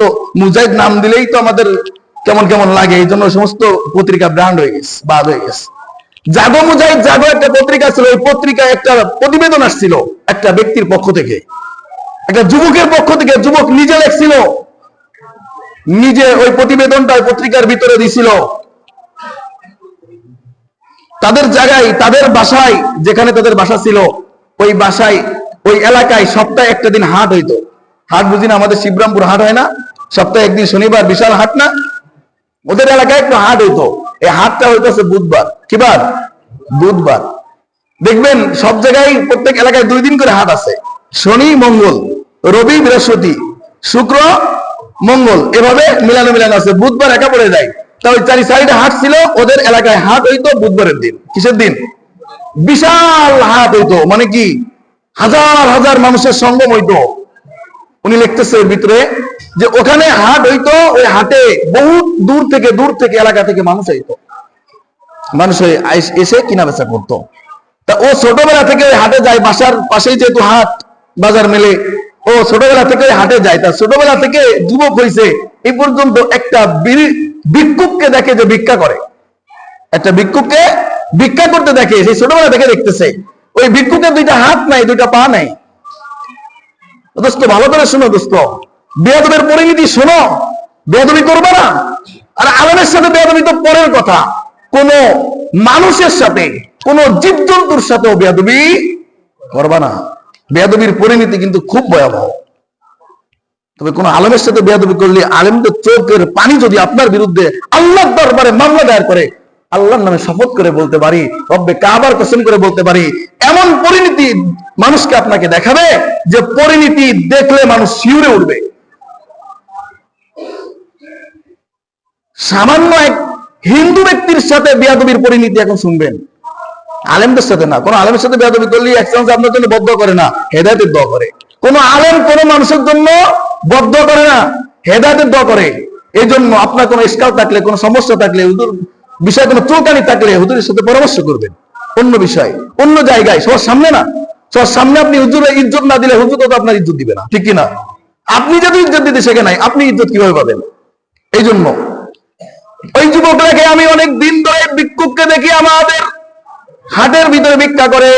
তো মুজাহিদ নাম দিলেই তো আমাদের কেমন কেমন লাগে, এই জন্য সমস্ত পত্রিকা ব্র্যান্ড হয়ে গেছে, বাদ হয়ে গেছে। জাগো মুজাহিদ জাগো একটা পত্রিকা ছিল, ওই পত্রিকায় একটা প্রতিবেদন আসছিল একটা ব্যক্তির পক্ষ থেকে, একটা যুবকের পক্ষ থেকে। যুবক নিজে লেখছিল, নিজে ওই প্রতিবেদনটা পত্রিকার ভিতরে দিছিল। তাদের জায়গায়, তাদের বাসায়, যেখানে তাদের বাসা ছিল, ওই বাসায়, ওই এলাকায় সপ্তাহে একটা দিন হাট হইতো। হাট বুঝি না, আমাদের শিবরামপুর হাট হয় না, সপ্তাহে একদিন শনিবার বিশাল হাট না, ওদের এলাকায় একটু হাট হইতো। এই হাটটা হইতেছে বুধবার। কি বার? বুধবার। দেখবেন সব জায়গায় প্রত্যেক এলাকায় 2 দিন করে হাট আছে, শনি মঙ্গল, রবি বৃহস্পতি, শুক্র মঙ্গল, এভাবে মিলানো মিলানো আছে। বুধবার একা পড়ে যায়। তা ওই 4 সাইডে হাট ছিল, ওদের এলাকায় হাট হইতো বুধবারের দিন। কিসের দিন? বিশাল হাট হইতো, মানে কি হাজার হাজার মানুষের সঙ্গম হইতো। উনি লিখতেছে ভিতরে যে ওখানে হাট হইতো, ওই হাটে বহুত দূর থেকে এলাকা থেকে মানুষ হইতো, মানুষ এসে কিনা বেচা করতো। তা ও ছোটবেলা থেকে ওই হাটে যায়, বাসার পাশেই যেহেতু হাট বাজার মেলে, ও ছোটবেলা থেকে হাটে যায়। তা ছোটবেলা থেকে যুবক হয়েছে এই পর্যন্ত একটা ভিক্ষুককে দেখে যে ভিক্ষা করে, একটা ভিক্ষুককে ভিক্ষা করতে দেখে, সেই ছোটবেলা থেকে দেখতেছে। ওই ভিক্ষুকের 2টা হাত নাই, 2টা পা নাই। দোস্ত ভালো করে শোনো, দোস্ত বেয়াদবের পরিণতি শোনো, বেয়াদবি করবে না। আর আলেমের সাথে বেয়াদবি তো পরের কথা, কোন মানুষের সাথে, কোন জীবজন্তুর সাথেও বেয়াদবি করবা না। বেয়াদবির পরিণতি কিন্তু খুব ভয়াবহ। তবে কোন আলেমের সাথে বেয়াদবি করলে আলেমদের চোখের পানি যদি আপনার বিরুদ্ধে আল্লাহর দরবারে মামলা দায়ের করে, আল্লাহর নামে শপথ করে বলতে পারি, রব্বে কাবার কসম করে বলতে পারি, এমন পরিণতি মানুষকে আপনাকে দেখাবে যে পরিণতি দেখলে মানুষ শিউরে উঠবে। সামান্য এক হিন্দু ব্যক্তির সাথে বেয়াদবির পরিণতি এখন শুনবেন, আলেমদের সাথে না। কোন আলেমের সাথে বেয়াদবি করলে এক চান্স আপনার জন্য বদ্ধ করে না, হেদায়েতের দোয়া করে। কোন আলেম কোন মানুষের জন্য বদ্ধ করে না, হেদায়েতের দোয়া করে। এই জন্য আপনার কোন ইশকাল থাকলে, কোন সমস্যা থাকলে, হুজুর বিষয়ে কোনো চুলকানি থাকলে হুজুরের সাথে পরামর্শ করবেন, অন্য বিষয়, অন্য জায়গায়, সবার সামনে না। সবার সামনে আপনি হুজুরের ইজ্জত না দিলে হুজুর তো আপনার ইজ্জত দিবে না, ঠিক কিনা? আপনি যদি ইজ্জত দিতে শেখে নাই, আপনি ইজ্জত কিভাবে পাবেন? এই জন্য ওই যুবকটাকে আমি অনেক দিন ধরে ভিক্ষুককে দেখি আমাদের হাটের ভিতরে ভিক্ষা করে,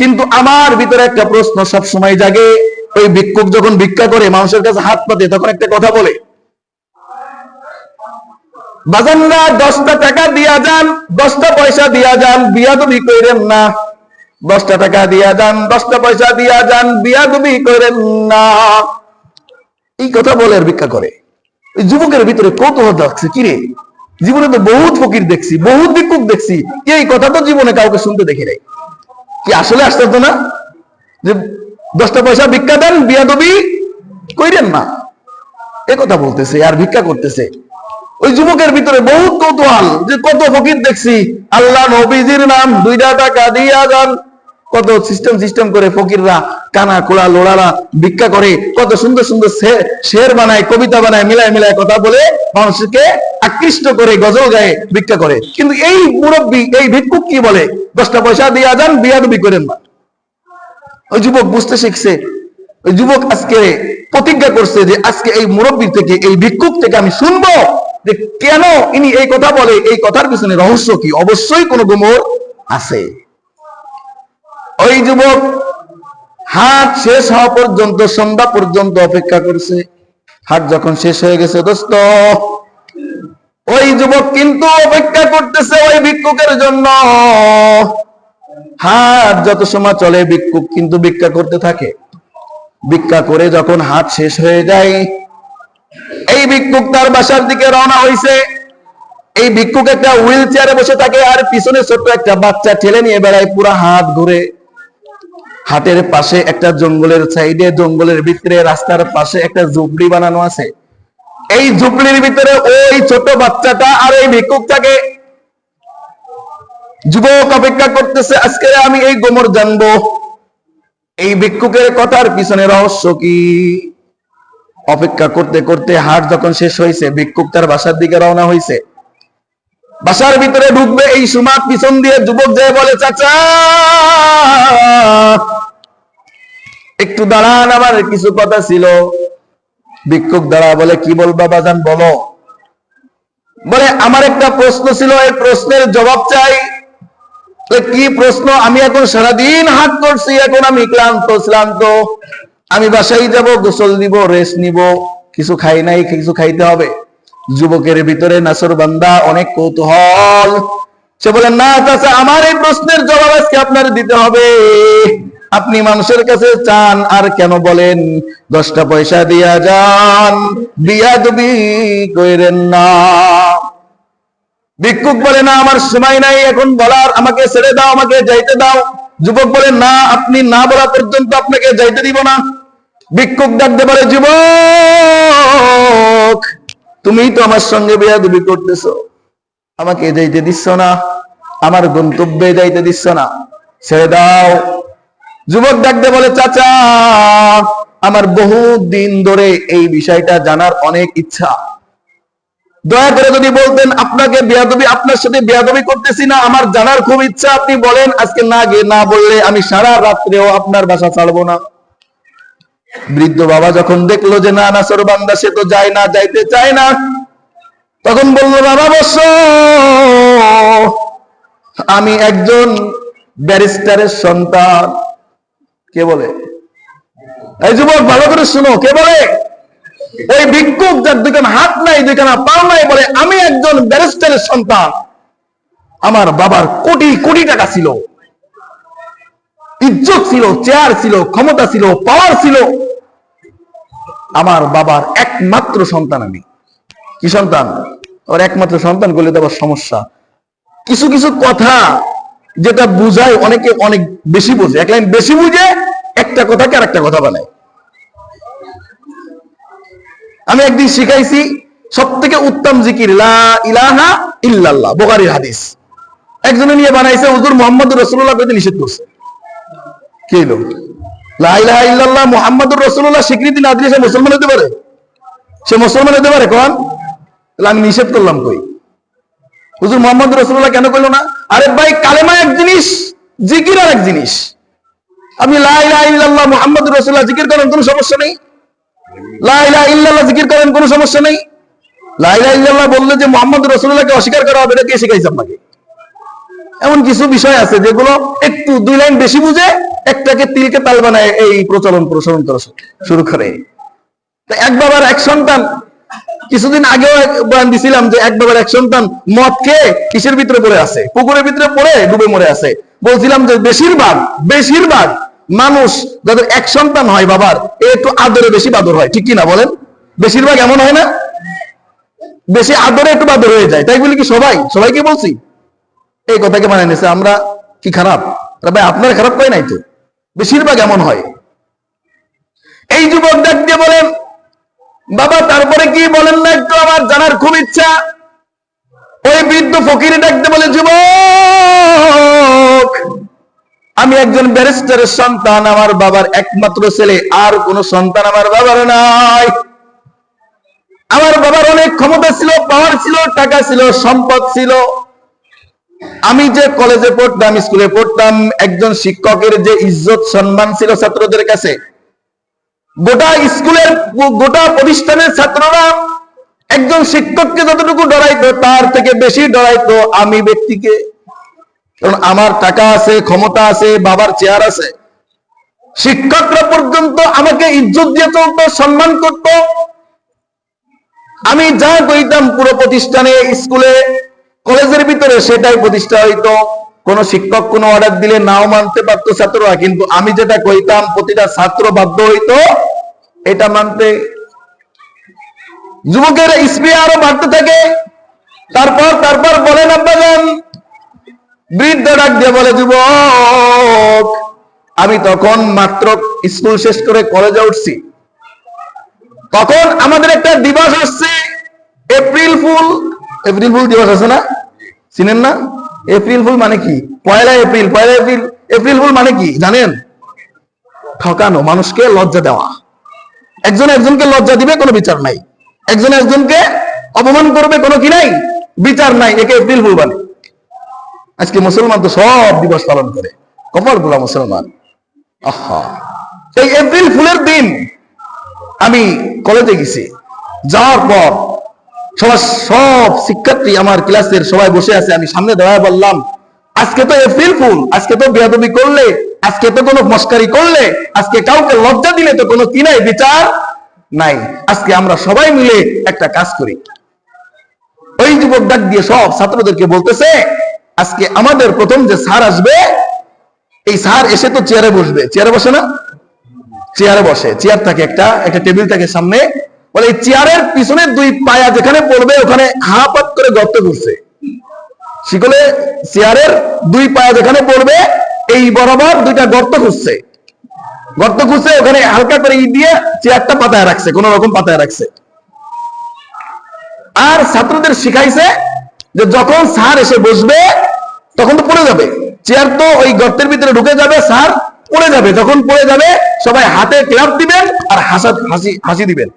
কিন্তু আমার ভিতরে একটা প্রশ্ন সব সময় জাগে। ওই ভিক্ষুক যখন ভিক্ষা করে মানুষের কাছে হাত পাতে, তখন একটা কথা বলে, বাজানরা 10টা টাকা দিয়া যান, 10টা পয়সা দিয়া যান, বিয়াদবি কইরেন না। 10টা টাকা দিয়া যান, 10টা পয়সা দিয়া যান, বিয়াদবি কইরেন না। এই কথা বলে আর ভিক্ষা করে। এই যুবকের ভিতরে কৌতূহল লাগছে, কিরে জীবনে তো বহুত ফকির দেখছি, বহুত ভিক্ষুক দেখছি, এই কথা তো জীবনে কাউকে শুনতে দেখি নাই। কি আসলে আশ্চর্য না যে 10টা পয়সা ভিক্ষা দেন, বিয়াদবি কইরেন না, এ কথা বলতেছে আর ভিক্ষা করতেছে। ওই যুবকের ভিতরে বহুত কৌতূহল যে কত ফকির দেখছি, আল্লাহ নবীজির নাম 2টা টাকা দিয়া যান, কত সিস্টেম করে ফকিররা কানা কোলা লোড়ারা ভিক্ষা করে, কত সুন্দর সুন্দর শের বানায়, কবিতা বানায়, মিলায় কথা বলে মানুষকে আকৃষ্ট করে গজল গায়ে ভিক্ষা করে। কিন্তু এই মুরব্বী, এই ভিক্ষুক কি বলে? 10টা পয়সা দিয়া যান, বিয়াদবি করেন না। ওই যুবক বুঝতে শিখছে। ওই যুবক আজকে প্রতিজ্ঞা করছে যে আজকে এই মুরব্বীর থেকে, এই ভিক্ষুক থেকে আমি শুনবো যে কেন ইনি এই কথা বলে, এই কথার পিছনে রহস্য কি। অবশ্যই কোনো গুমর আছে। ওই যুবক হাট শেষ হওয়া পর্যন্ত, সন্ধ্যা পর্যন্ত অপেক্ষা করছে। হাট যখন শেষ হয়ে গেছে দোস্ত, ওই যুবক কিন্তু অপেক্ষা করতেছে ওই ভিক্ষুকের জন্য। হাট যত সময় চলে ভিক্ষুক কিন্তু ভিক্ষা করতে থাকে। ভিক্ষা করে যখন হাট শেষ হয়ে যায়, এই ভিক্ষুক তার বাসার দিকে রওনা হয়েছে। এই ভিক্ষুক একটা হুইল চেয়ারে বসে থাকে, আর পিছনে ছোট্ট একটা বাচ্চা ঠেলে নিয়ে বেড়ায় পুরা হাট ঘুরে। হাটের পাশে একটা জঙ্গলের সাইডে, জঙ্গলের ভিতরে রাস্তার পাশে একটা ঝুপড়ি বানানো আছে। এই ঝুপড়ির ভিতরে ওই ছোট বাচ্চাটা আর এই ভিক্ষুক থাকে। যুবক অপেক্ষা করতেছে, আজকে আমি এই গোমর জানবো এই ভিক্ষুকের কথার পিছনে রহস্য কি। অপেক্ষা করতে করতে হাট যখন শেষ হয়েছে, ভিক্ষুক তার বাসার দিকে রওনা হয়েছে। বাসার ভিতরে ঢুকবে এই সময় পিছন দিয়ে যুবক যায় বলে, চাচা একটু দাঁড়ান, আমার কিছু কথা ছিল। ভিক্ষুক দাঁড়া বলে, কি বলবা বাজান বলো। বলে, আমার একটা প্রশ্ন ছিল, এই প্রশ্নের জবাব চাই। কি প্রশ্ন? আমি এখন সারাদিন হাট করছি, এখন আমি ক্লান্ত। আমি বাসায় যাব, গোসল দিব, রেস্ট নিব, কিছু খাই নাই, কিছু খাইতে হবে। যুবকের ভিতরে নাছরবান্দা, অনেক কৌতূহল। সে বলে, না চাচা, আমার এই প্রশ্নের জবাব আজকে আপনার দিতে হবে। আপনি মানুষের কাছে চান আর কেন বলেন, 10টা পয়সা দিয়া যান, বিয়াদবি কইরেন না। ভিক্ষুক বলে, না আমার সময় নাই এখন বলার, আমাকে ছেড়ে দাও, আমাকে যাইতে দাও। যুবক বলে, না, আপনি না বলা পর্যন্ত আপনাকে যাইতে দিব না। ভিক্ষুক ডাকতে পারে, যুবক, তুমি তো আমার সঙ্গে বেয়াদবি করতেছো, আমাকে যাইতে দিচ্ছ না, আমার গন্তব্যে যাইতে দিচ্ছ না, ছেড়ে দাও। যুবক ডাকতে বলে, চাচা, আমার বহু দিন ধরে এই বিষয়টা জানার অনেক ইচ্ছা, দয়া করে যদি বলতেন, আপনাকে বেয়াদবি, আপনার সাথে বেয়াদবি করতেছি না, আমার জানার খুব ইচ্ছা, আপনি বলেন। আজকে না গিয়ে না বললে আমি সারা রাত্রেও আপনার বাসা ছাড়বো না। বৃদ্ধ বাবা যখন দেখলো যে না, নাছরবান্দা সে তো যায় না, যাইতে চায় না, তখন বললো, বাবা বসো, আমি একজন ব্যারিস্টারের সন্তান। কে বলে? এই যুবক ভালো করে শুনো, কে বলে? ওই ভিক্ষুক যার দুখানা হাত নাই, দুখানা পাও নাই, বলে, আমি একজন ব্যারিস্টারের সন্তান। আমার বাবার কোটি কোটি টাকা ছিল, ইজ্জত ছিল, চেয়ার ছিল, ক্ষমতা ছিল, পাওয়ার ছিল। আমার বাবার একমাত্র সন্তান আমি। কি সন্তান? ওর একমাত্র সন্তান করলে তো আবার সমস্যা। কিছু কিছু কথা যেটা বুঝায়, অনেকে অনেক বেশি বোঝে, এক লাইন বেশি বুঝে একটা কথাকে আর একটা কথা বানায়। আমি একদিন শিখাইছি সব থেকে উত্তম জিকির লা ইলাহা ইল্লাল্লাহ, বুখারীর হাদিস। একজনে নিয়ে বানাইছে, হুজুর মুহাম্মদুর রাসূলুল্লাহ কইতে নিষেধ করছে। কি হলো? লা ইলাহা ইল্লাল্লাহ মুহাম্মদুর রাসূলুল্লাহ স্বীকৃতি না দিলে সে মুসলমান হতে পারে? সে মুসলমান হতে পারে কোন? তাহলে আমি নিষেধ করলাম কই? হুজুর মুহাম্মদুর রাসূলুল্লাহ কেন কইলো না? আরে ভাই, কালেমা এক জিনিস, জিকির আর এক জিনিস। আপনি লা ইলাহা ইল্লাল্লাহ মুহাম্মদুর রাসূলুল্লাহ জিকির করেন, কোনো সমস্যা নেই। লা ইলাহা ইল্লাল্লাহ জিকির করেন, কোনো সমস্যা নেই। লা ইলাহা ইল্লাল্লাহ বললে যে মুহাম্মদুর রাসূলুল্লাহকে অস্বীকার করা হবে, এটা কে শিখাইছে আপনাকে? এমন কিছু বিষয় আছে যেগুলো একটু দুই লাইন বেশি বুঝে একটাকে তিলকে তাল বানায় এই প্রচলন করা শুরু করে। তো এক বাবার এক সন্তান, কিছুদিন আগেও বয়ান দিছিলাম যে এক বাবার এক সন্তান মদ খেয়ে কিসের ভিতরে পড়ে আছে, পুকুরের ভিতরে পড়ে ডুবে মরে আছে। বলছিলাম যে বেশিরভাগ মানুষ যাদের এক সন্তান হয় বাবার, একটু আদরে বেশি বাদর হয়, ঠিক কিনা বলেন? বেশিরভাগ এমন হয় না? বেশি আদরে একটু বাদর হয়ে যায়। তাই বলি কি সবাইকে বলছি? এই কথাকে মানে নিছে আমরা কি খারাপ? ভাই আপনার খারাপ কয় নাই তো, বেশিরভাগ এমন হয়। এই যুবক ডাক দিয়ে বলেন, বাবা তারপরে কি বলেন না একটু, আমার জানার খুব ইচ্ছা। ওই বৃদ্ধ ফকির ডাকতে বলে, যুবক, আমি একজন ব্যারিস্টারের সন্তান, আমার বাবার একমাত্র ছেলে, আর কোন সন্তান আমার বাবার নাই। আমার বাবার অনেক ক্ষমতা ছিল, পাওয়ার ছিল, টাকা ছিল, সম্পদ ছিল। আমি যে কলেজে পড়তাম, স্কুলে পড়তাম, একজন শিক্ষকের যে ইজ্জত সম্মান ছিল ছাত্রদের কাছে, গোটা স্কুলের গোটা প্রতিষ্ঠানের ছাত্ররা একজন শিক্ষককে যতটুকু ডরাইতো, তার থেকে বেশি ডরাইতো আমি ব্যক্তিকে। কারণ আমার টাকা আছে, ক্ষমতা আছে, বাবার চেয়ার আছে। শিক্ষকরা পর্যন্ত আমাকে ইজ্জত দিয়ে চলতো, সম্মান করত। আমি যা কইতাম পুরো প্রতিষ্ঠানে, স্কুলে, কলেজের ভিতরে সেটাই প্রতিষ্ঠা হইতো। কোন শিক্ষক কোন অর্ডার দিলে নাও মানতে পারতো ছাত্ররা, কিন্তু আমি যেটা কইতাম প্রতিটা ছাত্র বাধ্য হইতো এটা মানতে। যুবকের স্পৃহা আরো বাড়তে থাকে। তারপর বলেন আব্বাজান, বৃদ্ধ ডাক দিয়ে বলে, যুবক, আমি তখন মাত্র স্কুল শেষ করে কলেজে উঠছি। তখন আমাদের একটা দিবস আসছে, এপ্রিল ফুল দিবস আছে না? চিনেন না? এপ্রিল ফুল মানে কি? পয়লা এপ্রিল এপ্রিল ফুল মানে কি জানেন? ঠকানো, মানুষকে লজ্জা দেওয়া। একজনকে লজ্জা দিবে, কোনো বিচার নাই। একজনকে অপমান করবে, কোনো কি নাই, বিচার নাই। একে এপ্রিল ফুল বলে। আজকে মুসলমান তো সব দিবস পালন করে, কপাল গুলা মুসলমান। আহা, এই এপ্রিল ফুলের দিন আমি কলেজে গেছি, যাওয়ার পর সব শিক্ষার্থী আমার ক্লাসের সবাই বসে আছে, আমি সামনে দাঁড়ায় বললাম, আজকে তো এপ্রিল ফুল, আজকে তো বেয়াদবি করলে, আজকে তো কোনো মস্কারি করলে, আজকে কাউকে লজ্জা দিলে তো কোনো কি নাই, বিচার নাই। আজকে আমরা সবাই মিলে একটা কাজ করি। ওই যুবক ডাক দিয়ে সব ছাত্রদেরকে বলতেছে, আজকে আমাদের প্রথম যে স্যার আসবে, এই স্যার এসে তো চেয়ারে বসবে, চেয়ারে বসে না, চেয়ারে বসে, চেয়ার থাকে একটা টেবিল থাকে সামনে, বলে এই চেয়ারের পিছনে দুই পায়া যেখানে পড়বে ওখানে হাফাত করে গর্ত করছে, শিকলে চেয়ারের দুই পায়া যেখানে পড়বে এই বরাবর দুইটা গর্ত খুঁজছে, ওখানে হালকা করে ইট দিয়ে চেয়ারটা পাতায় রাখছে, কোন রকম পাতায় রাখছে। আর ছাত্রদের শিখাইছে যে যখন স্যার এসে বসবে তখন তো পড়ে যাবে, চেয়ার তো ওই গর্তের ভিতরে ঢুকে যাবে, স্যার পড়ে যাবে, যখন পড়ে যাবে সবাই হাতে ক্লাপ দিবেন আর হাসি দিবেন।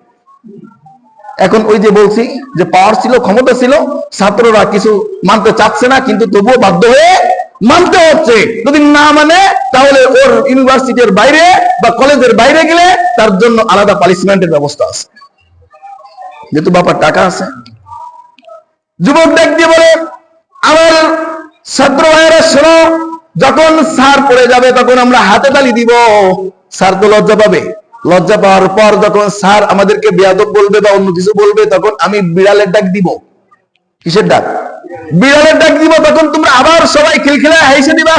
এখন ওই যে বলছি যে পাওয়ার ছিল, ক্ষমতা ছিল, ছাত্ররা কিছু মানতে চাচ্ছে না, কিন্তু তবুও বাধ্য হয়ে মানতে হচ্ছে। যদি না মানে তাহলে ওর ইউনিভার্সিটির বাইরে বা কলেজের বাইরে গেলে তার জন্য আলাদা পানিশমেন্টের ব্যবস্থা আছে, যেহেতু বাবার টাকা আছে। যুবক ডাক দিয়ে বলে, আমার ছাত্র ভাইয়েরা শোনো, যখন স্যার পড়ে যাবে তখন আমরা হাতে তালি দিব, স্যার তো লজ্জা পাবে, লজ্জা পাওয়ার পর যখন স্যার আমাদেরকে বেয়াদব বলবে বা অন্য কিছু বলবে তখন আমি বিড়ালের ডাক দিব। কিসের ডাক? বিড়ালের ডাক দিব। তখন তোমরা আবার সবাই খিলখিলা হেসে দিবা।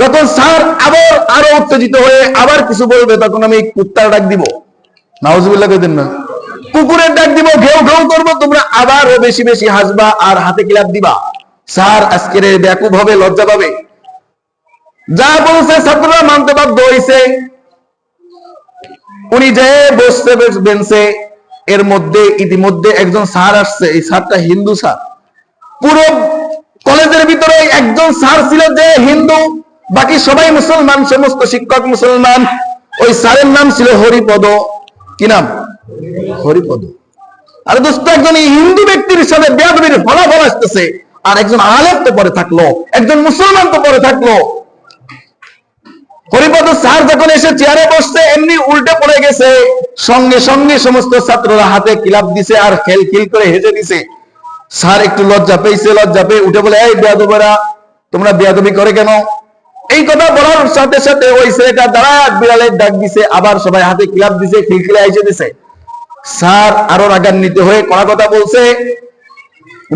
যখন স্যার আবার আরো উত্তেজিত হয়ে আবার কিছু বলবে তখন আমি কুত্তার ডাক দিব, নাউজুবিল্লাহ কইতেন না, কুকুরের ডাক দিব, ঘেউ ঘেউ করবো, তোমরা আবারও বেশি বেশি হাসবা আর হাতে ক্লাপ দিবা। স্যার আজকের ব্যাকুব হবে, লজ্জা পাবে। যা বলছে ছাত্ররা মানতে বাধ্য হয়েছে। উনি যে বসছে বেঞ্চে, এর মধ্যে ইতিমধ্যে একজন স্যার আসছে, এই স্যারটা হিন্দু স্যার। পুরো কলেজের ভিতরে একজন স্যার ছিল যে হিন্দু, বাকি সবাই মুসলমান, সমস্ত শিক্ষক মুসলমান। ওই স্যারের নাম ছিল হরিপদ। কি নাম? হরিপদ। আর দোস্ত, একজন হিন্দু ব্যক্তির সাথে বেয়াদবির ফলাফল আসতেছে, আর একজন আলেম তো পরে থাকলো, একজন মুসলমান তো পরে থাকলো। হরিপদ স্যার যখন এসে চেয়ারে বসছে এমনি উল্টে পড়ে গেছে, সঙ্গে সঙ্গে সমস্ত ছাত্ররা হাতে ক্লাপ দিছে আর খিলখিল করে হেসে দিছে। স্যার একটু লজ্জা পেয়েছে, লজ্জা পেয়ে উঠে বলে, এই বেয়াদবেরা, তোমরা বেয়াদবি করে কেন? এই কথা বলার সাথে সাথে ওই ছেলেটা দাঁড়ায় বিড়ালের ডাক দিছে, আবার সবাই হাতে ক্লাপ দিছে, খিলখিলে হেসে দিছে। স্যার আরো রাগান্বিত হয়ে কড়া কথা বলছে,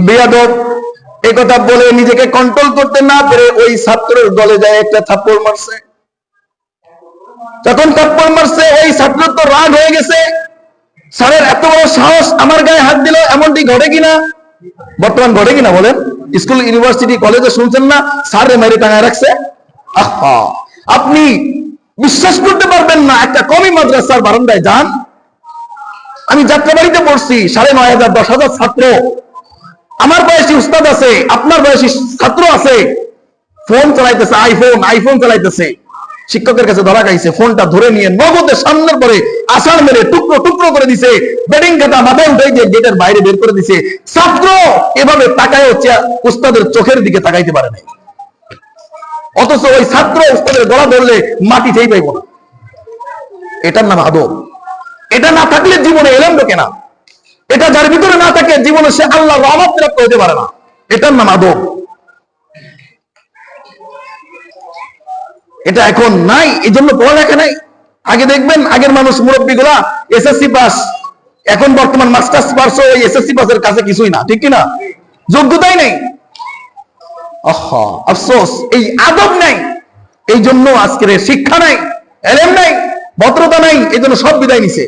বেয়াদব। এই কথা বলে নিজেকে কন্ট্রোল করতে না পেরে ওই ছাত্রের গলে যায় একটা থাপ্পড় মারছে। যখন থাপ্পড় মারছে ওই ছাত্র তো রাগ হয়ে গেছে, স্যারের এত বড় সাহস, আমার গায়ে হাত দিল, এমনটি ঘটে কিনা? বর্তমান ঘটে কিনা বলেন? স্কুল, ইউনিভার্সিটি, কলেজে শুনছেন না স্যারে মেরে টাঙায় রাখছে? আহা, আপনি বিশ্বাস করতে পারবেন না, একটা কমি মাদ্রাসার বারান্দায় যান, আমি যাত্রাবাড়িতে পড়ছি, 9,500 10,000 ছাত্র, আমার বয়সী উস্তাদ আছে, আপনার বয়সী ছাত্র আছে, ফোন চালাইতেছে, আইফোন চালাইতেছে। শিক্ষকের কাছে ধরা খাইছে, ফোনটা ধরে নিয়ে নগদে সামনের পরে আছাড় মেরে টুকরো টুকরো করে দিছে, বেডিং খাতা মাথায় উঠে দিয়ে গেটের বাইরে বের করে দিছে। ছাত্র এভাবে তাকায় উস্তাদের চোখের দিকে তাকাইতে পারে নাই, অথচ ওই ছাত্র উস্তাদের গলা ধরলে মাটি চেয়ে পাইব না। এটার নাম আদব। এটা না থাকলে জীবনে এলেম ঢোকে না। এটা যার ভিতরে না থাকে জীবনে সে আল্লাহর রহমত প্রাপ্ত হতে পারে না। এটার নাম আদব। এটা এখন নাই, এই জন্য পড়ালেখা নাই। আগে দেখবেন আগের মানুষ মুরব্বী গুলা এসএসসি পাস, এখন বর্তমান মাস্টার্স পাস, ওই এসএসসি পাসের কাছে কিছুই না, ঠিক কিনা? যোগ্যতাই নেই। আফসোস, এই আদব নাই, এই জন্য আজকের শিক্ষা নাই, এলেম নাই, ভদ্রতা নাই, এই জন্য সব বিদায় নিছে।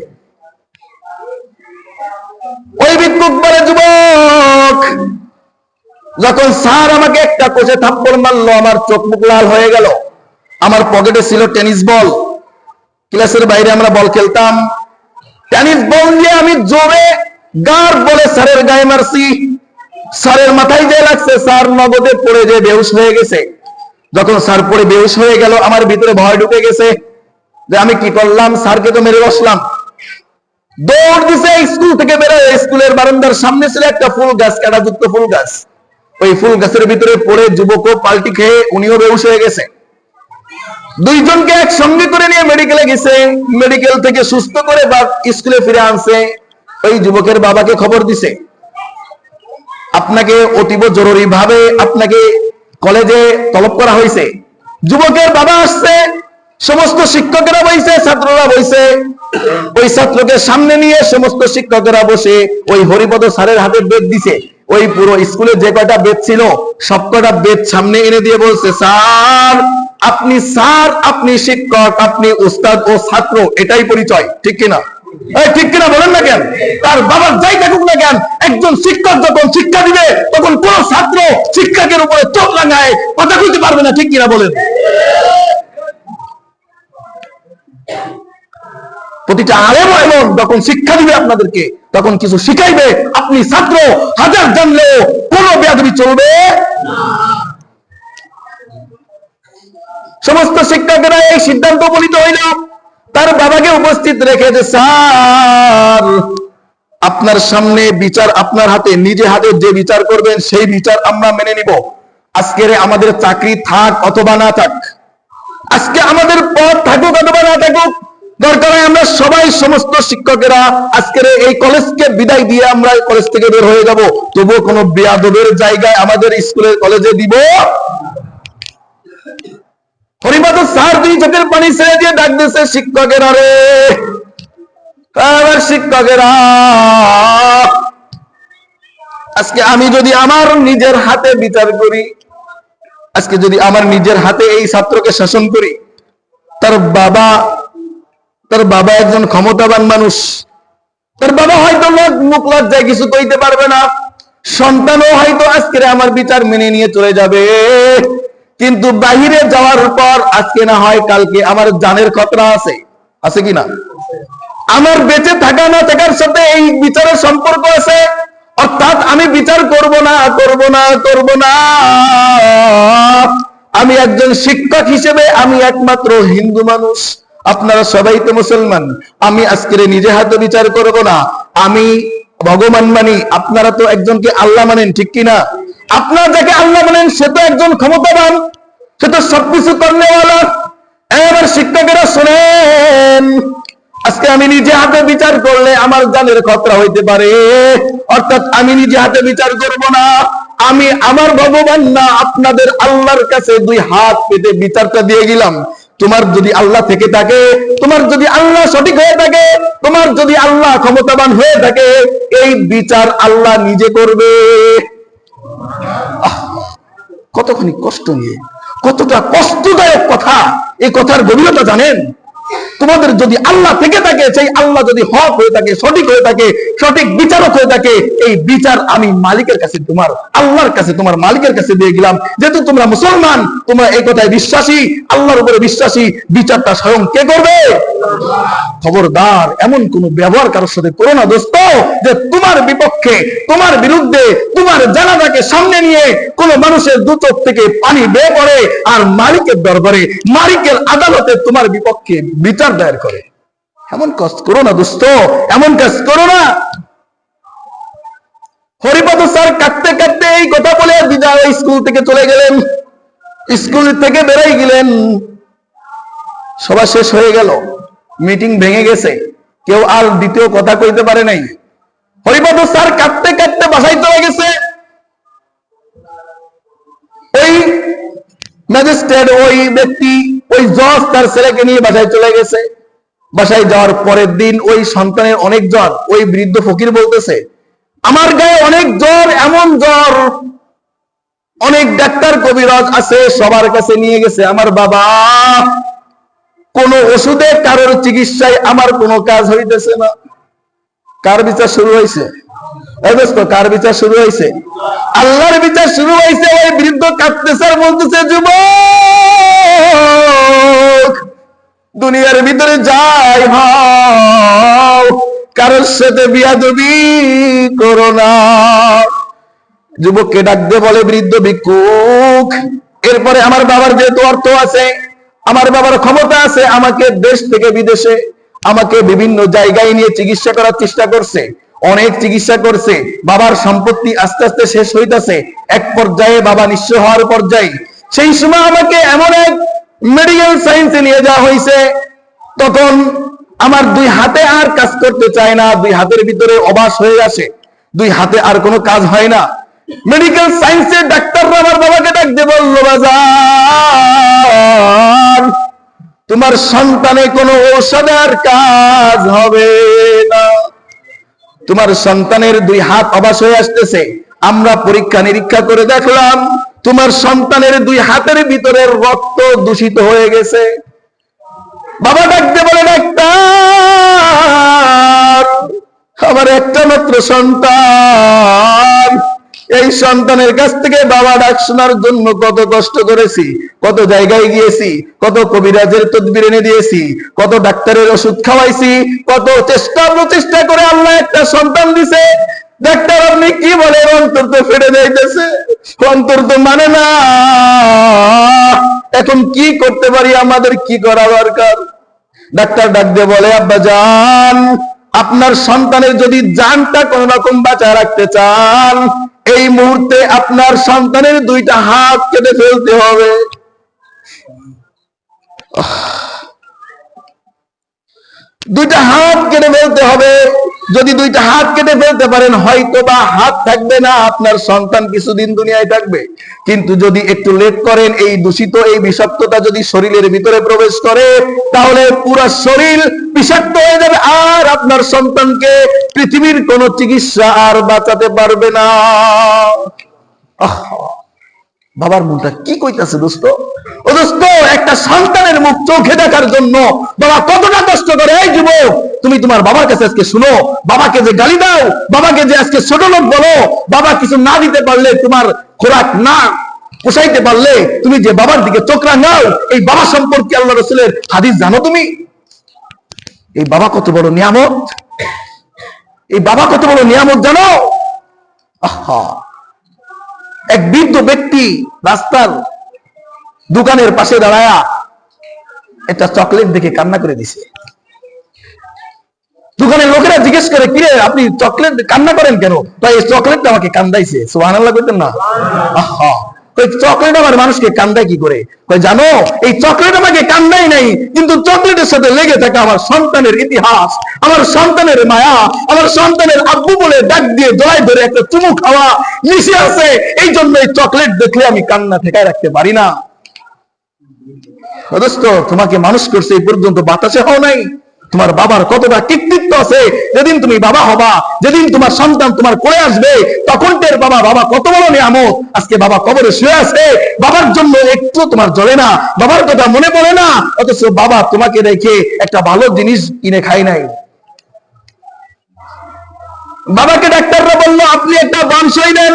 ওই ভিক্ষুক বলে, যুবক, যখন স্যার আমাকে একটা কোষে থাপ্পড় মারলো আমার চোখ মুখ লাল হয়ে গেল। আমার পকেটে ছিল টেনিস বল, ক্লাসের বাইরে আমরা বল খেলতাম, টেনিস বল দিয়ে আমি জোরে গার বলে স্যারের গায়ে মারছি। স্যারের মাথায় যে লাগছে, স্যার নগদে পড়ে যে বেহুশ হয়ে গেছে। যখন স্যার পড়ে বেহুশ হয়ে গেল আমার ভিতরে ভয় ঢুকে গেছে যে আমি কি করলাম, স্যারকে তো মেরে বসলাম। দৌড় দিছে স্কুল থেকে বেরোয়, স্কুলের বারান্দার সামনে ছিল একটা ফুল গাছ, কাঁটাযুক্ত ফুল গাছ। ওই ফুল গাছের ভিতরে পড়ে যুবকও পাল্টি খেয়ে উনিও বেহুশ হয়ে গেছে। দুইজনকে একসঙ্গে করে নিয়ে মেডিকেলে গেছে, মেডিকেল থেকে সুস্থ করে বা স্কুলে ফিরে আনছে। ওই যুবকের বাবাকে খবর দিছে, আপনাকে অতীব জরুরি ভাবে আপনাকে কলেজে তলব করা হয়েছে। যুবকের বাবা আসছে, সমস্ত শিক্ষকেরা বইছে, ছাত্ররা বইছে। ওই ছাত্রকে সামনে নিয়ে সমস্ত শিক্ষকেরা বসে ওই হরিপদ স্যারের হাতে বেদ দিছে। ওই পুরো স্কুলে যে কয়টা বেদ ছিল সব কয়টা বেদ সামনে এনে দিয়ে বলছে, স্যার আপনি শিক্ষক, আপনি উস্তাদ ও ছাত্র, এটাই পরিচয়। ঠিক কিনা? ঠিক কিনা বলেন না কেন? তার বাবার যাই থাকুক না কেন, একজন শিক্ষক যখন শিক্ষা দিবে তখন কোন ছাত্র শিক্ষকের উপরে চোখ লাগায় কথা বলতে পারবে না। ঠিক কিনা বলেন? প্রতিটা আলেম এমন, যখন শিক্ষা দিবে আপনাদেরকে তখন কিছু শিখাইবে। আপনি ছাত্র হাজার জানলেও কোনো বেয়াদবি চলবে না। সমস্ত শিক্ষকেরা এই সিদ্ধান্ত উপনীত হইল, তার বাবাকে উপস্থিত রেখে যে, স্যার আপনার সামনে বিচার, আপনার হাতে, নিজে হাতে যে বিচার করবেন সেই বিচার আমরা মেনে নিব। আজকের আমাদের চাকরি থাক অথবা না থাক, আজকে আমাদের পদ থাকুক অথবা না থাকুক, দরকার হয় আমরা সবাই, সমস্ত শিক্ষকেরা আজকের এই কলেজকে বিদায় দিয়ে আমরা কলেজ থেকে বের হয়ে যাব, তবুও কোনো বেয়াদবের জায়গায় আমাদের স্কুলের কলেজে দিব। হরিপদ স্যার দুই চোখের পানি ছেড়ে দিয়ে ডাক দিয়েছে, শিক্ষকেরা রে, শিক্ষকেরা, আজকে আমি যদি আমার নিজের হাতে বিচার করি, আজকে যদি আমার নিজের হাতে এই ছাত্রকে শাসন করি, তার বাবা একজন ক্ষমতাবান মানুষ, তার বাবা হয়তো মুখ লজ্জায় কিছু কইতে পারবে না, সন্তানও হয়তো আজকে আমার বিচার মেনে নিয়ে চলে যাবে, কিন্তু বাহিরে যাওয়ার পর আজকে না হয় কালকে আমার জানের খতরা আছে। আছে কিনা? আমার বেঁচে থাকা না থাকার সাথে এই বিচারের সম্পর্ক আছে। অর্থাৎ আমি বিচার করব না। আমি একজন শিক্ষক হিসেবে আমি একমাত্র হিন্দু মানুষ, আপনারা সবাই তো মুসলমান। আমি আজকের নিজে হাতে বিচার করব না, আমি ভগবান মানি, আপনারা তো একজনকে আল্লাহ মানেন। ঠিক কিনা? আপনারা যাকে আল্লাহ মানেন সে তো একজন ক্ষমতাবান, সে তো সবকিছু করনেওয়ালা। এবার শিক্ষকেরা শোনেন, আজকে আমি নিজে হাতে বিচার করলে আমার জানের খতরা হইতে পারে। অর্থাৎ আমি নিজে হাতে বিচার করব না, আমি আমার ভগবান না আপনাদের আল্লাহর কাছে দুই হাত পেতে বিচারটা দিয়ে গেলাম। তোমার যদি আল্লাহ থেকে থাকে, তোমার যদি আল্লাহ সঠিক হয়ে থাকে, তোমার যদি আল্লাহ ক্ষমতাবান হয়ে থাকে, এই বিচার আল্লাহ নিজে করবে। কতখানি কষ্ট নিয়ে, কতটা কষ্টদায়ক কথা, এই কথার গভীরতা জানেন? তোমাদের যদি আল্লাহ থেকে থাকে, সেই আল্লাহ যদি হক হয়ে থাকে, সঠিক হয়ে থাকে, সঠিক বিচারক হয়ে থাকে, এই বিচার আমি মালিকের কাছে, তোমার আল্লাহর কাছে, তোমার মালিকের কাছে দিয়ে গেলাম। যেহেতু তোমরা মুসলমান, তোমরা এই কথায় বিশ্বাসী, আল্লাহর উপরে বিশ্বাসী, বিচারটা স্বয়ং কে করবে? খবরদার এমন কোন ব্যবহার কারোর সাথে করো না দোস্ত, যে তোমার বিপক্ষে, তোমার বিরুদ্ধে, তোমার জানাজাকে সামনে নিয়ে কোন মানুষের দু চোখ থেকে পানি বের করে আর মালিকের দরবারে, মালিকের আদালতে তোমার বিপক্ষে বিচার দায়ের করে। এমন কাজ করো না দোস্ত, এমন কাজ করো না। হরিপদ স্যার কাঁদতে কাঁদতে এই কথা বলে বিদায় স্কুল থেকে চলে গেলেন। স্কুল থেকে বেরোয় গেলেন, সভা শেষ হয়ে গেল, মিটিং ভেঙে গেছে, কেউ আর দ্বিতীয় কথা কইতে পারে নাই। হরিপদ স্যার কাঁদতে কাঁদতে বাসায় চলে গেছে। ওই ম্যাজিস্ট্রেট, ওই ব্যক্তি, ওই জজ তার ছেলেকে নিয়ে বাসায় চলে গেছে। বাসায় যাওয়ার পরের দিন ওই সন্তানের অনেক জ্বর। ওই বৃদ্ধ ফকির বলতেছে, আমার গায়ে অনেক জ্বর, এমন জ্বর, অনেক ডাক্তার কবিরাজ আছে, সবার কাছে নিয়ে গেছে, আমার বাবা কোন ওষুধে, কারোর চিকিৎসায় আমার কোনো কাজ হইতেছে না। কার বিচার শুরু হয়েছে? কার বিচার শুরু হয়েছে? আল্লাহর বিচার শুরু হয়েছে। ওই বৃদ্ধ কাঁদতেছে আর বলতেছে, যুবক, দুনিয়ার ভিতরে যাই হও, কারোর সাথে বিয়াদবি করো না। যুবককে ডাক দিয়ে বলে, বৃদ্ধ ভিক্ষুক, এরপরে আমার বাবার যেহেতু অর্থ আছে, আমার বাবার ক্ষমতা আছে, আমাকে দেশ থেকে বিদেশে আমাকে বিভিন্ন জায়গায় নিয়ে চিকিৎসা করার চেষ্টা করছে, অনেক চিকিৎসা করছে। বাবার সম্পত্তি আস্তে আস্তে শেষ হইতেছে, এক পর্যায়ে বাবা নিঃস্ব হওয়ার পর্যায়ে। সেই সময় আমাকে এমন এক মেডিকেল সায়েন্সে নিয়ে যাওয়া হয়েছে, তখন আমার দুই হাতে আর কাজ করতে চায় না, দুই হাতের ভিতরে অবাস হয়ে আসে, দুই হাতে আর কোনো কাজ হয় না। মেডিকেল সায়েন্সের ডাক্তাররা আমার বাবাকে ডাক দিয়ে বলল, বাজার তোমার সন্তানে কোনো ঔষধের কাজ হবে না, তোমার সন্তানের দুই হাত অবাস হয়ে আসতেছে, আমরা পরীক্ষা নিরীক্ষা করে দেখলাম তোমার সন্তানের দুই হাতের ভিতরের রক্ত দূষিত হয়ে গেছে। বাবা ডাকতে বলে, ডাক্তার আমার একটা মাত্র সন্তান, এই সন্তানের কাছ থেকে বাবা ডাক শোনার জন্য কত কষ্ট করেছি, কত জায়গায় গিয়েছি, কত কবিরাজের তদবির এনে দিয়েছি, কত ডাক্তারের ওষুধ খাওয়াইছি, কত চেষ্টা প্রচেষ্টা করে আল্লাহ একটা সন্তান দিছে। ডাক্তার আপনি কি বলেন, অন্তর তো ফেটে যাইতেছে, অন্তর তো মানে না, এখন কি করতে পারি, আমাদের কি করা দরকার? ডাক্তার ডাক দিয়ে বলে, আব্বাজান আপনার সন্তানের যদি জানটা কোন রকম বাঁচায় রাখতে চান, এই মুহূর্তে আপনার সন্তানের দুইটা হাত কেটে ফেলতে হবে। দুইটা হাত কেটে ফেলতে হবে। যদি দুইটা হাত কেটে ফেলতে পারেন, হয়তো বা হাত থাকবে না, আপনার সন্তান কিছুদিন দুনিয়ায় থাকবে। কিন্তু যদি একটু লেট করেন, এই দূষিত এই বিষাক্ততা যদি শরীরের ভিতরে প্রবেশ করে, তাহলে পুরো শরীর বিষাক্ত হয়ে যাবে, আর আপনার সন্তানকে পৃথিবীর কোন চিকিৎসা আর বাঁচাতে পারবে না। বাবার মনটা কি কইতাছে দোস্ত? ও দোস্ত, একটা সন্তানের মুখ চোখে দেখার জন্য বাবা কতটা কষ্ট করে। এই যুবক, তুমি তোমার বাবার কাছে আজকে শুনো, বাবাকে যে গালি দাও, বাবাকে যে আজকে ছোট লোক বলো, বাবা কিছু না দিতে পারলে, তোমার খোরাক না পোষাইতে পারলে, তুমি যে বাবার দিকে চোখ রাঙাও, এই বাবা সম্পর্কে আল্লাহ রাসূলের হাদিস জানো তুমি? এই বাবা কত বড় নিয়ামত, এই বাবা কত বড় নিয়ামত জানো? আহা, এক বৃদ্ধ ব্যক্তি রাস্তার দোকানের পাশে দাঁড়ায়া একটা চকলেট দেখে কান্না করে দিছে। দোকানের লোকেরা জিজ্ঞেস করে, কিরে আপনি চকলেট কান্না করেন কেন? তাই এই চকলেটটা আমাকে কান্দাইছে। সুবহানাল্লাহ কইতেন না? আহা, চকলেট আমার মানুষকে কান্দায় কি করে? জানো, এই চকলেট আমাকে কান্দাই নাই, কিন্তু চকলেটের সাথে লেগে থাকে আমার সন্তানের ইতিহাস, আমার সন্তানের মায়া, আমার সন্তানের আব্বু বলে ডাক দিয়ে জড়াই ধরে একটা চুমু খাওয়া মিশে আছে। এই জন্য এই চকলেট দেখলে আমি কান্না ঠেকায় রাখতে পারি না। দোস্ত, তোমাকে মানুষ করছে, এই পর্যন্ত বাতাসে হও নাই। তোমার বাবার কতটা কৃতিত্ব আছে। যেদিন তুমি বাবা হবা, যেদিন তোমার সন্তান তোমার কোলে আসবে, তখন টের বাবা বাবা কত বড় নিয়ামত। আজকে বাবা কবরে শুয়ে আছে, বাবার জন্য একটু তোমার জ্বলে না, বাবার কথা মনে পড়ে না, অথচ বাবা তোমাকে রেখে একটা ভালো জিনিস কিনে খাই নাই। বাবাকে ডাক্তাররা বললো, আপনি একটা বন সই দেন,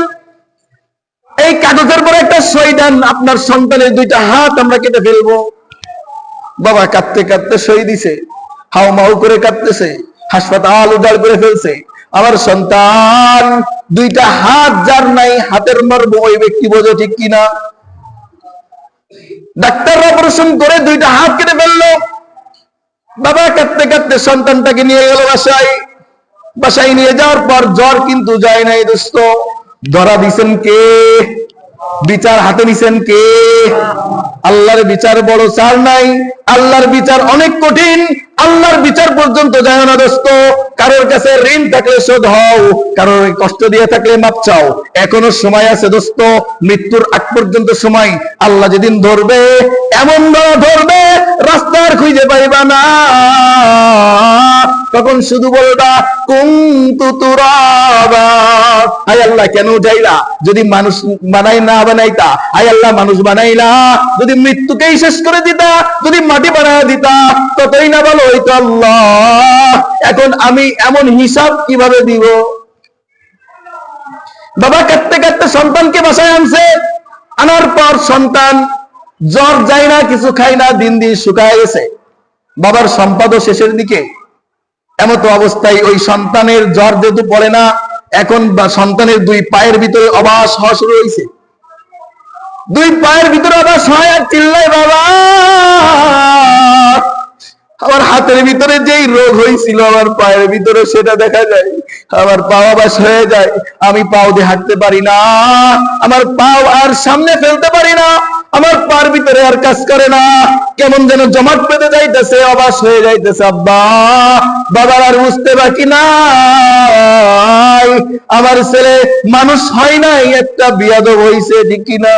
এই কাগজের পরে একটা সই দেন, আপনার সন্তানের দুইটা হাত আমরা কেটে ফেলবো। বাবা কাঁদতে কাঁদতে সই দিছে, হাউ মাউ করে কাঁদতেছে, হাসপাতাল উজাড় করে ফেলছে। আমার সন্তান দুইটা হাত যার নাই, হাতের মর্ম ওই ব্যক্তি বোঝে, ঠিক কিনা? ডাক্তার অপারেশন করে দুইটা হাত কেটে ফেললো। বাবা কাঁদতে কাঁদতে সন্তানটাকে নিয়ে গেল বাসায়। বাসায় নিয়ে যাওয়ার পর জ্বর কিন্তু যায় নাই দোস্ত। ধরা দিছেন কে? বিচার হাতে নিছেন কে? আল্লাহর বিচার বড় চার নাই, আল্লাহর বিচার অনেক কঠিন। আল্লাহর বিচার পর্যন্ত যায় না দোস্ত। কারোর কাছে ঋণ থাকলে শোধ হও, কারোর কষ্ট দিয়ে থাকলে মাপ চাও। এখনো সময় আছে দোস্ত, মৃত্যুর আগ পর্যন্ত সময়। আল্লাহ যেদিন ধরবে, এমন ধরবে রাস্তার খুঁজে পাইবা না, তখন শুধু বলবা কুনতু তুরাবা। আয় আল্লাহ কেন যাইলা? যদি মানুষ বানাই না বানাইতা, আয় আল্লাহ মানুষ বানাইলা, যদি মৃত্যুকেই শেষ করে দিতা, যদি মাটি বানায় দিতা, ততই না ভালো হইতো। আল্লাহ, এখন আমি এমন হিসাব কিভাবে দিব? বাবা কাঁদতে কাঁদতে সন্তানকে বাসায় আনছে। আনার পর সন্তান জ্বর যায় না, কিছু খায় না, দিন দিন শুকায় গেছে। বাবার সম্পদও শেষের দিকে। এমত অবস্থায় ওই সন্তানের জ্বর যেহেতু পড়ে না, এখন সন্তানের দুই পায়ের ভিতরে অবাস হওয়া শুরু হয়েছে। দুই পায়ের ভিতরে অবাস হয় আর চিল্লায়, বাবা আমার হাতের ভিতরে যেই রোগ হয়েছিল আমার পায়ের ভিতরে সেটা দেখা যায়, আমার পা অবাস হয়ে যায়, আমি পাও দিয়ে হাঁটতে পারি না, আমার পাও আর সামনে ফেলতে পারি না, আমার পার ভিতরে আর কাজ করে না, কেমন যেন জমাট পেতে যাইতেছে, অবাস হয়ে যাইতেছে। আব্বা, বাবার আর বুঝতে বাকি নাই, আমার ছেলে মানুষ হয় নাই, একটা বিয়াদব হইছে, ঠিক কিনা?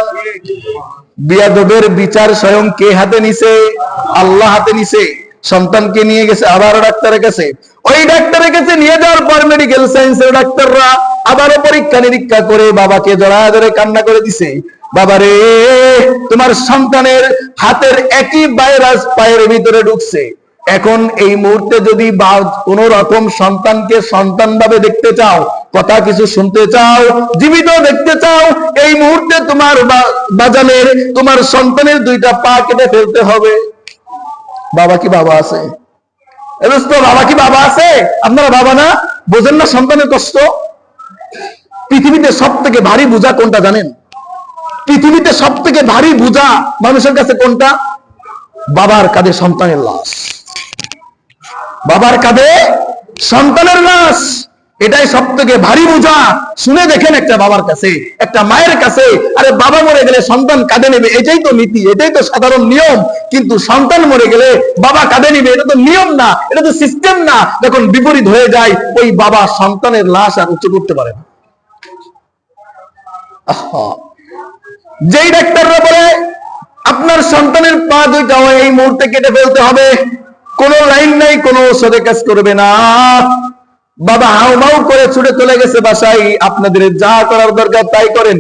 বিয়াদবের বিচার স্বয়ং কে হাতে নিছে? আল্লাহ হাতে নিছে। সন্তানকে নিয়ে গেছে আবারও ডাক্তারের কাছে, ওই ডাক্তারের কাছে নিয়ে যাওয়ার পর মেডিকেল সায়েন্সের ডাক্তাররা আবারও পরীক্ষা নিরীক্ষা করে বাবাকে জড়ায় ধরে কান্না করে দিছে, বাবারে তোমার সন্তানের হাতের একই ভাইরাস পায়ের ভিতরে ঢুকছে। এখন এই মুহূর্তে যদি কোন রকম সন্তানকে সন্তান ভাবে দেখতে চাও, কথা কিছু শুনতে চাও, জীবিত দেখতে চাও, এই মুহূর্তে তোমার বাজানের তোমার সন্তানের দুইটা পা কেটে ফেলতে হবে। বাবা কি বাবা আছে? বাবা কি বাবা আছে? আপনারা বাবা না, বোঝেন না সন্তানের কষ্ট? পৃথিবীতে সব থেকে ভারী বোঝা কোনটা জানেন? পৃথিবীতে সব থেকে ভারী বোঝা মানুষের কাছে কোনটা? বাবার কাঁধে সন্তানের লাশ, বাবার কাঁধে সন্তানের লাশ, এটাই সব থেকে ভারী বোঝা। শুনে দেখেন একটা বাবার কাছে, একটা মায়ের কাছে, আরে বাবা মরে গেলে সন্তান কাঁধে নেবে, এটাই তো নীতি, এটাই তো সাধারণ নিয়ম। কিন্তু সন্তান মরে গেলে বাবা কাঁধে নেবে, এটা তো নিয়ম না, এটা তো সিস্টেম না। যখন বিপরীত হয়ে যায়, ওই বাবা সন্তানের লাশ আর উঁচু করতে পারে না। যেই ডাক্তাররা বলে আপনার সন্তানের পা দুইটা এই মুহূর্তে কেটে ফেলতে হবে, কোন লাইন নাই, কোন ঔষধে কাজ করবে না, বাবা হাউ মাউ করে ছুটে চলে গেছে বাসায়, আপনাদের যা করার দরকার তাই করেন,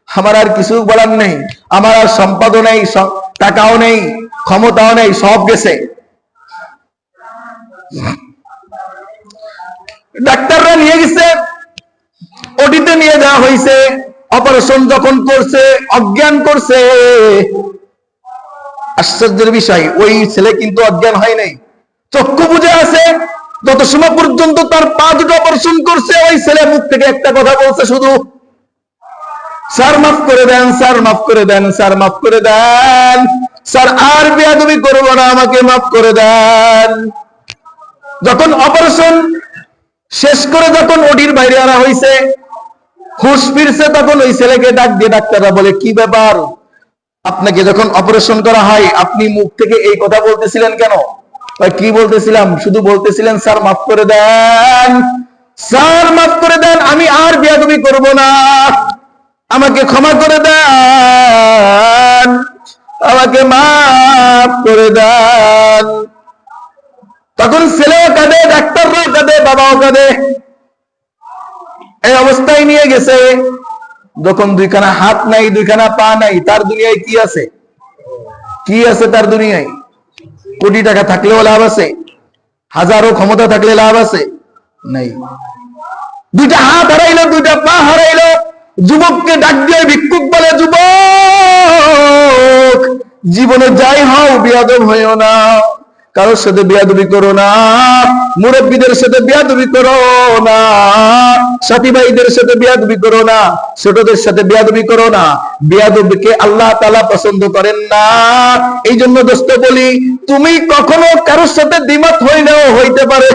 আমার আর কিছু বলার নেই, আমার আর সম্পদও নেই, টাকাও নেই, ক্ষমতাও নেই, সব গেছে। ডাক্তাররা নিয়ে গেছে, ওটিতে নিয়ে যাওয়া হয়েছে, অপারেশন যখন করছে, অজ্ঞান করছে। আশ্চর্যের বিষয়, ওই ছেলে কিন্তু অজ্ঞান হয় নাই, চক্ষু বুঝে আছে। যত সময় পর্যন্ত তার পা দুটো অপারেশন করছে, ওই ছেলে মুখ থেকে একটা কথা বলছে শুধু, স্যার মাফ করে দেন, স্যার মাফ করে দেন, স্যার মাফ করে দেন, স্যার আর বেয়াদবি করবো না, আমাকে মাফ করে দেন। যখন অপারেশন শেষ করে যখন ওটির বাইরে আনা হয়েছে, হুঁশ ফিরছে, তখন ওই ছেলেকে ডাক দিয়ে ডাক্তাররা বলে, কি ব্যাপার, আপনাকে যখন অপারেশন করা হয় আপনি মুখ থেকে এই কথা বলতেছিলেন কেন? কি বলতেছিলাম? শুধু বলতেছিলেন স্যার মাফ করে দেন, স্যার মাফ করে দেন, আমি আর বেয়াদবি করব না, আমাকে ক্ষমা করে দেন, আমাকে মাফ করে দেন। তখন ছেলেও কাঁদে, ডাক্তাররাও কাঁদে, বাবাও কাঁদে। এই অবস্থায় নিয়ে গেছে, যখন দুইখানা হাত নাই, দুইখানা পা নাই, তার দুনিয়ায় কি আছে? কি আছে তার দুনিয়ায়? কোটি টাকা থাকলেও লাভ আছে? হাজারো ক্ষমতা থাকলে লাভ আছে? নাই। দুইটা হাত হারাইলো, দুইটা পা হারাইলো। যুবককে ডাক দিয়ে ভিক্ষুক বলে, যুবক, জীবনে যাই হও বেয়াদব হইও না, কারোর সাথে বেয়াদবি করো না, মুরব্বীদের সাথে বেয়াদবি করো না, সাথী ভাইদের সাথে বেয়াদবি করো না, ছোটদের সাথে বেয়াদবি করো না। বেয়াদবিকে আল্লাহ তাআলা পছন্দ করেন না। এই জন্য দোস্ত বলি, তুমি কখনো কারোর সাথে দ্বিমত হইলেও হইতে পারে,